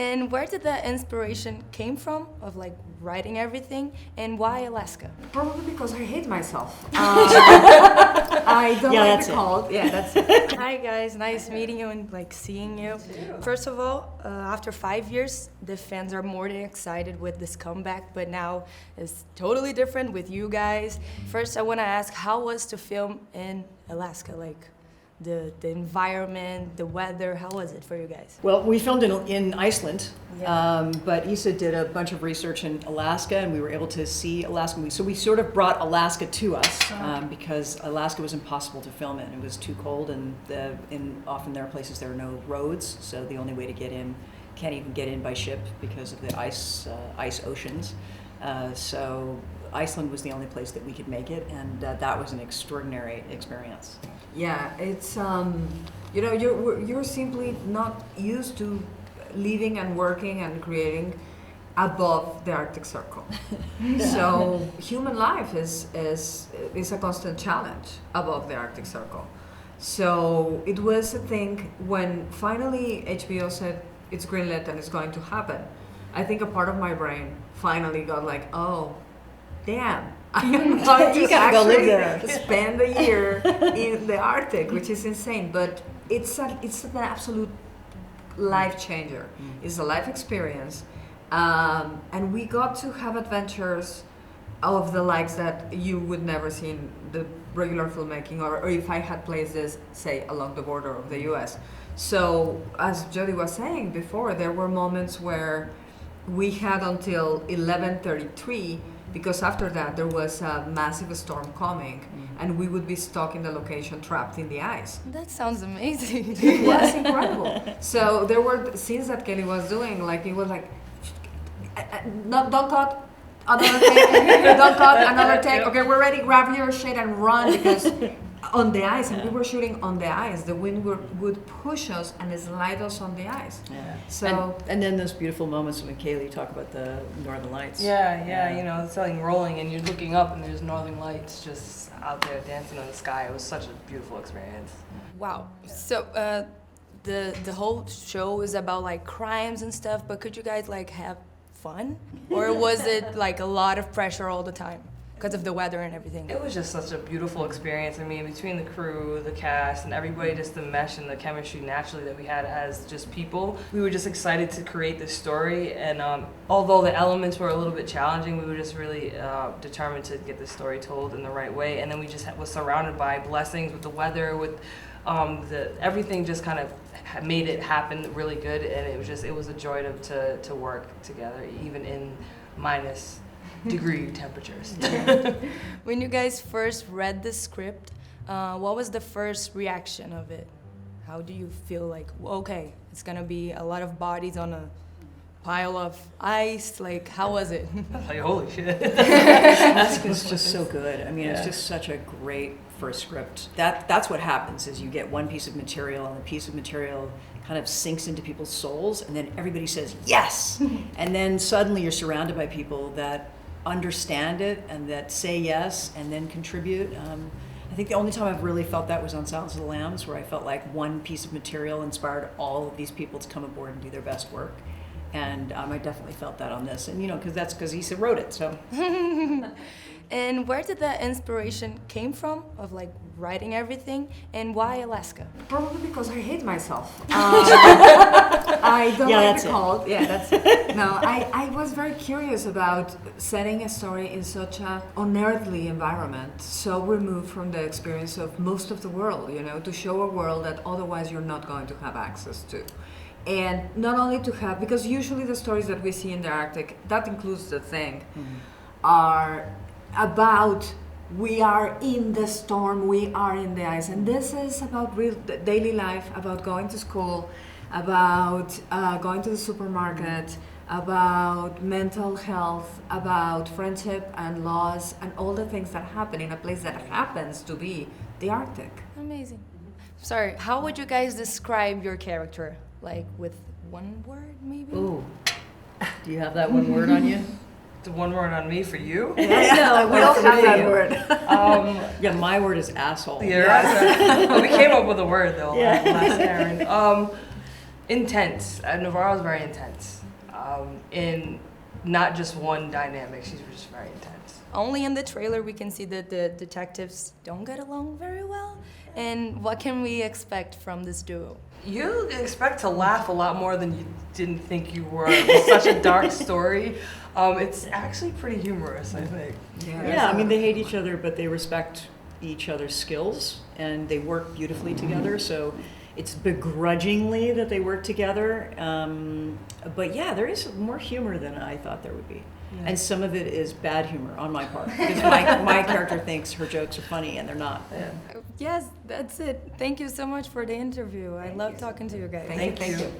And where did that inspiration came from of like writing everything, and why Alaska? Probably because I hate myself. I don't like the cold. Yeah, that's it. Hi guys, nice meeting you and like seeing you. First of all, after 5 years, the fans are more than excited with this comeback, but now it's totally different with you guys. First, I want to ask, how was to film in Alaska? Like the environment, the weather, how was it for you guys? Well, we filmed in Iceland, but Isa did a bunch of research in Alaska, and we were able to see Alaska. So we sort of brought Alaska to us because Alaska was impossible to film in. It was too cold, and often there are places there are no roads, so the only way to get in, can't even get in by ship because of the ice oceans. So Iceland was the only place that we could make it, and that was an extraordinary experience. Yeah, it's you know, you're simply not used to living and working and creating above the Arctic Circle. So human life is a constant challenge above the Arctic Circle. So it was a thing when finally HBO said it's greenlit and it's going to happen. I think a part of my brain finally got like, oh, damn. I'm going to actually spend a year in the Arctic, which is insane. But it's an absolute life changer. It's a life experience. And we got to have adventures of the likes that you would never see in the regular filmmaking, or if I had places, say, along the border of the US. So, as Jody was saying before, there were moments where we had until 11:33, because after that there was a massive storm coming, and we would be stuck in the location, trapped in the ice. That sounds amazing. It was incredible. So there were scenes that Kelly was doing, like it was like, no, don't cut, another take, don't cut, another take. Okay, we're ready. Grab your shit and run, because on the ice, and we were shooting on the ice. The wind would push us and slide us on the ice. Yeah. So and then those beautiful moments when Kaylee talk about the Northern Lights. Yeah, you know, it's like rolling and you're looking up and there's Northern Lights just out there dancing in the sky. It was such a beautiful experience. Wow. So the whole show is about like crimes and stuff, but could you guys like have fun, or was it like a lot of pressure all the time because of the weather and everything? It was just such a beautiful experience. I mean, between the crew, the cast, and everybody, just the mesh and the chemistry naturally that we had as just people. We were just excited to create this story, and although the elements were a little bit challenging, we were just really determined to get the story told in the right way. And then we just was surrounded by blessings with the weather, with everything just kind of made it happen really good, and it was a joy to work together, even in minus degree temperatures. When you guys first read the script, what was the first reaction of it? How do you feel like, okay, it's gonna be a lot of bodies on a pile of ice? Like, how was it? Like, holy shit. It's just so good. I mean, it's just such a great first script. That's what happens, is you get one piece of material, and the piece of material kind of sinks into people's souls, and then everybody says yes. And then suddenly you're surrounded by people that understand it and that say yes and then contribute. I think the only time I've really felt that was on Silence of the Lambs, where I felt like one piece of material inspired all of these people to come aboard and do their best work. And I definitely felt that on this, and you know, because Issa wrote it, so. And where did that inspiration came from of like writing everything, and why Alaska? probably because I hate myself. I don't like the cold. Yeah, that's it. No, I was very curious about setting a story in such an unearthly environment, so removed from the experience of most of the world, you know, to show a world that otherwise you're not going to have access to. And not only to have, because usually the stories that we see in the Arctic, that includes the thing, are about we are in the storm, we are in the ice. And this is about real daily life, about going to school, about going to the supermarket, about mental health, about friendship and loss, and all the things that happen in a place that happens to be the Arctic. Amazing. Sorry, how would you guys describe your character? Like with one word, maybe? Ooh, do you have that one word on you? The one word on me for you? Yeah, we all have that word. Yeah, my word is asshole. Yeah, right. Well, we came up with a word though. Yeah. Last Aaron. intense. Navarro's very intense. In not just one dynamic, she's just very intense. Only in the trailer we can see that the detectives don't get along very well. And what can we expect from this duo? You expect to laugh a lot more than you didn't think you were. It's such a dark story. It's actually pretty humorous, I think. Yeah, I mean, they hate each other, but they respect each other's skills, and they work beautifully together, so it's begrudgingly that they work together. But yeah, there is more humor than I thought there would be. Yeah. And some of it is bad humor on my part, because my character thinks her jokes are funny, and they're not. Yeah. Yes, that's it. Thank you so much for the interview. I love talking to you guys. Thank you.